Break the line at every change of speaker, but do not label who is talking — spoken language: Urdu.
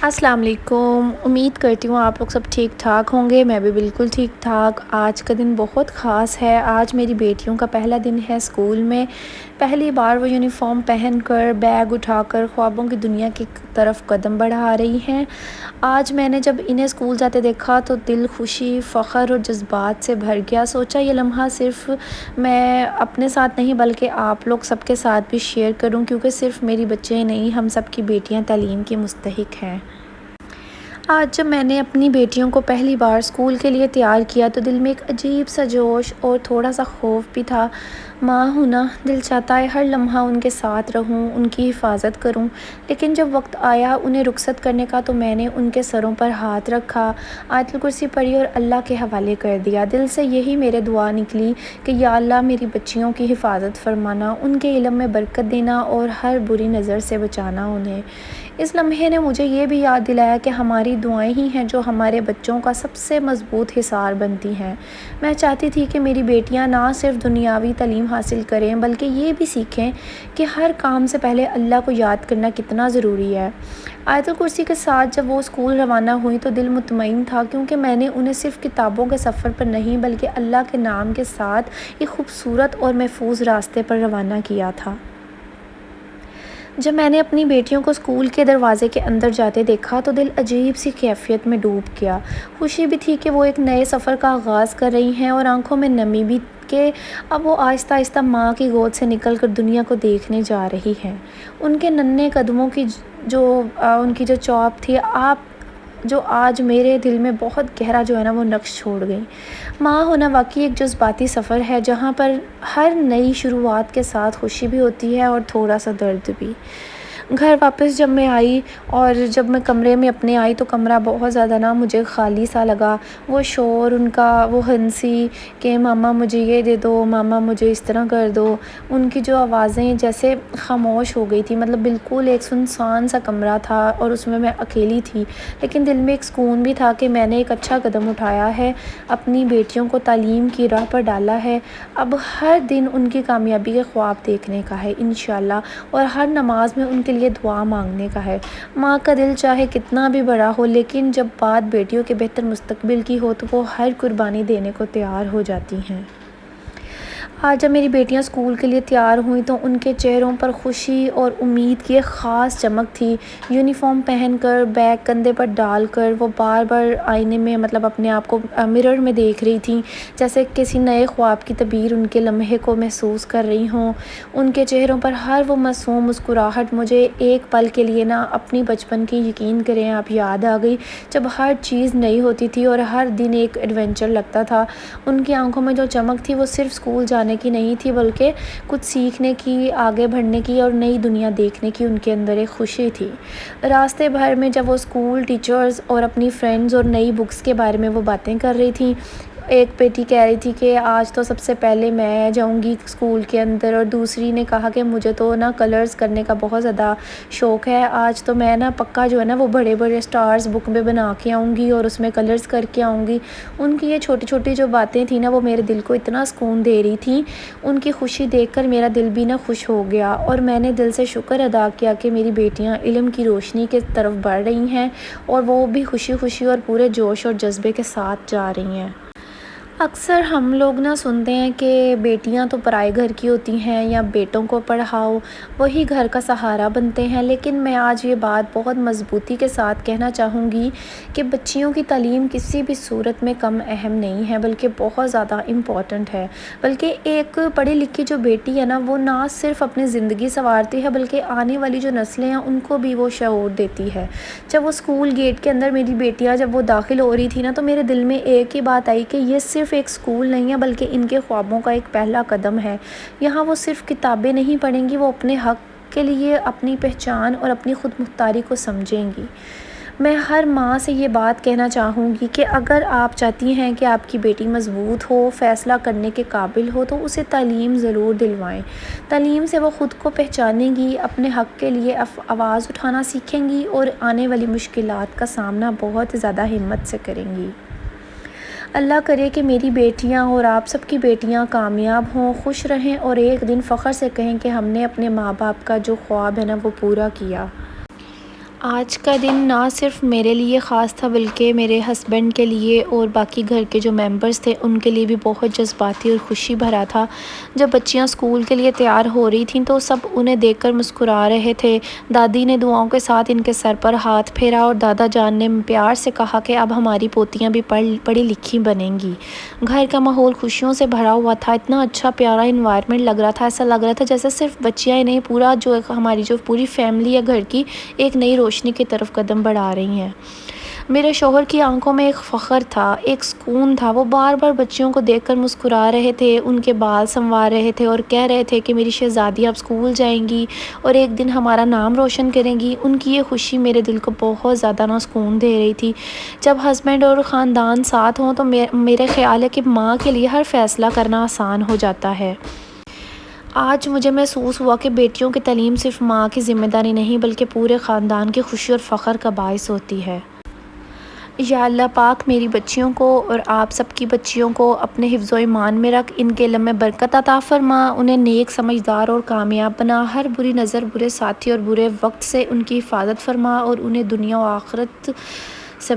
السلام علیکم، امید کرتی ہوں آپ لوگ سب ٹھیک ٹھاک ہوں گے۔ میں بھی بالکل ٹھیک ٹھاک۔ آج کا دن بہت خاص ہے۔ آج میری بیٹیوں کا پہلا دن ہے اسکول میں۔ پہلی بار وہ یونیفارم پہن کر، بیگ اٹھا کر خوابوں کی دنیا کی طرف قدم بڑھا رہی ہیں۔ آج میں نے جب انہیں اسکول جاتے دیکھا تو دل خوشی، فخر اور جذبات سے بھر گیا۔ سوچا یہ لمحہ صرف میں اپنے ساتھ نہیں بلکہ آپ لوگ سب کے ساتھ بھی شیئر کروں، کیونکہ صرف میری بچے نہیں، ہم سب کی بیٹیاں تعلیم کی مستحق ہیں۔ آج جب میں نے اپنی بیٹیوں کو پہلی بار اسکول کے لیے تیار کیا تو دل میں ایک عجیب سا جوش اور تھوڑا سا خوف بھی تھا۔ ماں ہونا، دل چاہتا ہے ہر لمحہ ان کے ساتھ رہوں، ان کی حفاظت کروں، لیکن جب وقت آیا انہیں رخصت کرنے کا تو میں نے ان کے سروں پر ہاتھ رکھا، آیت الکرسی پڑھی اور اللہ کے حوالے کر دیا۔ دل سے یہی میرے دعا نکلی کہ یا اللہ میری بچیوں کی حفاظت فرمانا، ان کے علم میں برکت دینا اور ہر بری نظر سے بچانا انہیں۔ اس لمحے نے مجھے یہ بھی یاد دلایا کہ ہماری دعائیں ہی ہیں جو ہمارے بچوں کا سب سے مضبوط حصار بنتی ہیں۔ میں چاہتی تھی کہ میری بیٹیاں نہ صرف دنیاوی تعلیم حاصل کریں بلکہ یہ بھی سیکھیں کہ ہر کام سے پہلے اللہ کو یاد کرنا کتنا ضروری ہے۔ آیت الکرسی کے ساتھ جب وہ اسکول روانہ ہوئی تو دل مطمئن تھا، کیونکہ میں نے انہیں صرف کتابوں کے سفر پر نہیں بلکہ اللہ کے نام کے ساتھ ایک خوبصورت اور محفوظ راستے پر روانہ کیا تھا۔ جب میں نے اپنی بیٹیوں کو اسکول کے دروازے کے اندر جاتے دیکھا تو دل عجیب سی کیفیت میں ڈوب گیا۔ خوشی بھی تھی کہ وہ ایک نئے سفر کا آغاز کر رہی ہیں، اور آنکھوں میں نمی بھی کہ اب وہ آہستہ آہستہ ماں کی گود سے نکل کر دنیا کو دیکھنے جا رہی ہیں۔ ان کے ننھے قدموں کی ان کی جو چاپ تھی جو آج میرے دل میں بہت گہرا وہ نقش چھوڑ گئی۔ ماں ہونا واقعی ایک جذباتی سفر ہے، جہاں پر ہر نئی شروعات کے ساتھ خوشی بھی ہوتی ہے اور تھوڑا سا درد بھی۔ گھر واپس جب میں آئی اور جب میں کمرے میں اپنے آئی تو کمرہ بہت زیادہ مجھے خالی سا لگا۔ وہ شور ان کا، وہ ہنسی کہ ماما مجھے یہ دے دو، ماما مجھے اس طرح کر دو، ان کی جو آوازیں جیسے خاموش ہو گئی تھی، مطلب بالکل ایک سنسان سا کمرہ تھا اور اس میں اکیلی تھی، لیکن دل میں ایک سکون بھی تھا کہ میں نے ایک اچھا قدم اٹھایا ہے، اپنی بیٹیوں کو تعلیم کی راہ پر ڈالا ہے۔ اب ہر دن ان کی کامیابی کے خواب دیکھنے کا ہے انشاءاللہ، اور ہر نماز میں ان کے لیے دعا مانگنے کا ہے۔ ماں کا دل چاہے کتنا بھی بڑا ہو، لیکن جب بات بیٹیوں کے بہتر مستقبل کی ہو تو وہ ہر قربانی دینے کو تیار ہو جاتی ہیں۔ آج جب میری بیٹیاں اسکول کے لیے تیار ہوئیں تو ان کے چہروں پر خوشی اور امید کی ایک خاص چمک تھی۔ یونیفارم پہن کر، بیگ کندھے پر ڈال کر وہ بار بار آئینے میں اپنے آپ کو مرر میں دیکھ رہی تھیں، جیسے کسی نئے خواب کی تعبیر ان کے لمحے کو محسوس کر رہی ہوں۔ ان کے چہروں پر ہر وہ معصوم مسکراہٹ مجھے ایک پل کے لیے اپنی بچپن کی یقین کریں آپ یاد آ گئی، جب ہر چیز نئی ہوتی تھی اور ہر دن ایک ایڈونچر لگتا تھا۔ ان کی آنکھوں میں جو چمک تھی وہ صرف اسکول جانے کی نہیں تھی بلکہ کچھ سیکھنے کی، آگے بڑھنے کی اور نئی دنیا دیکھنے کی ان کے اندر ایک خوشی تھی۔ راستے بھر میں جب وہ اسکول، ٹیچرز اور اپنی فرینڈز اور نئی بکس کے بارے میں وہ باتیں کر رہی تھیں، ایک بیٹی کہہ رہی تھی کہ آج تو سب سے پہلے میں جاؤں گی اسکول کے اندر، اور دوسری نے کہا کہ مجھے تو کلرز کرنے کا بہت زیادہ شوق ہے، آج تو میں پکا وہ بڑے بڑے سٹارز بک میں بنا کے آؤں گی اور اس میں کلرز کر کے آؤں گی۔ ان کی یہ چھوٹی چھوٹی جو باتیں تھیں وہ میرے دل کو اتنا سکون دے رہی تھیں، ان کی خوشی دیکھ کر میرا دل بھی خوش ہو گیا، اور میں نے دل سے شکر ادا کیا کہ میری بیٹیاں علم کی روشنی کی طرف بڑھ رہی ہیں اور وہ بھی خوشی خوشی اور پورے جوش اور جذبے کے ساتھ جا رہی ہیں۔ اکثر ہم لوگ سنتے ہیں کہ بیٹیاں تو پرائے گھر کی ہوتی ہیں، یا بیٹوں کو پڑھاؤ وہی گھر کا سہارا بنتے ہیں، لیکن میں آج یہ بات بہت مضبوطی کے ساتھ کہنا چاہوں گی کہ بچیوں کی تعلیم کسی بھی صورت میں کم اہم نہیں ہے بلکہ بہت زیادہ امپورٹنٹ ہے۔ بلکہ ایک پڑھی لکھی جو بیٹی ہے وہ نہ صرف اپنی زندگی سنوارتی ہے بلکہ آنے والی جو نسلیں ہیں ان کو بھی وہ شعور دیتی ہے۔ جب وہ اسکول گیٹ کے اندر میری بیٹیاں جب وہ داخل ہو رہی تھی تو میرے دل میں ایک ہی بات آئی کہ یہ صرف ایک اسکول نہیں ہے بلکہ ان کے خوابوں کا ایک پہلا قدم ہے۔ یہاں وہ صرف کتابیں نہیں پڑھیں گی، وہ اپنے حق کے لیے اپنی پہچان اور اپنی خود مختاری کو سمجھیں گی۔ میں ہر ماں سے یہ بات کہنا چاہوں گی کہ اگر آپ چاہتی ہیں کہ آپ کی بیٹی مضبوط ہو، فیصلہ کرنے کے قابل ہو تو اسے تعلیم ضرور دلوائیں۔ تعلیم سے وہ خود کو پہچانیں گی، اپنے حق کے لیے آواز اٹھانا سیکھیں گی اور آنے والی مشکلات کا سامنا بہت زیادہ ہمت سے کریں گی۔ اللہ کرے کہ میری بیٹیاں اور آپ سب کی بیٹیاں کامیاب ہوں، خوش رہیں اور ایک دن فخر سے کہیں کہ ہم نے اپنے ماں باپ کا جو خواب ہے وہ پورا کیا۔ آج کا دن نہ صرف میرے لیے خاص تھا بلکہ میرے ہسبینڈ کے لیے اور باقی گھر کے جو ممبرز تھے ان کے لیے بھی بہت جذباتی اور خوشی بھرا تھا۔ جب بچیاں اسکول کے لیے تیار ہو رہی تھیں تو سب انہیں دیکھ کر مسکرا رہے تھے۔ دادی نے دعاؤں کے ساتھ ان کے سر پر ہاتھ پھیرا اور دادا جان نے پیار سے کہا کہ اب ہماری پوتیاں بھی پڑھی لکھی بنیں گی۔ گھر کا ماحول خوشیوں سے بھرا ہوا تھا، اتنا اچھا پیارا انوائرمنٹ لگ رہا تھا، ایسا لگ رہا تھا جیسے صرف بچیاں ہی نہیں، ہماری جو پوری فیملی ہے گھر کی ایک نئی روشنی کی طرف قدم بڑھا رہی ہیں۔ میرے شوہر کی آنکھوں میں ایک فخر تھا، ایک سکون تھا، وہ بار بار بچیوں کو دیکھ کر مسکرا رہے تھے، ان کے بال سنوار رہے تھے اور کہہ رہے تھے کہ میری شہزادی اب اسکول جائیں گی اور ایک دن ہمارا نام روشن کریں گی۔ ان کی یہ خوشی میرے دل کو بہت زیادہ سکون دے رہی تھی۔ جب ہسبینڈ اور خاندان ساتھ ہوں تو میرے خیال ہے کہ ماں کے لیے ہر فیصلہ کرنا آسان ہو جاتا ہے۔ آج مجھے محسوس ہوا کہ بیٹیوں کی تعلیم صرف ماں کی ذمہ داری نہیں بلکہ پورے خاندان کی خوشی اور فخر کا باعث ہوتی ہے۔ یا اللہ پاک میری بچیوں کو اور آپ سب کی بچیوں کو اپنے حفظ و ایمان میں رکھ، ان کے علم میں برکت عطا فرما، انہیں نیک، سمجھدار اور کامیاب بنا، ہر بری نظر، برے ساتھی اور برے وقت سے ان کی حفاظت فرما اور انہیں دنیا و آخرت سے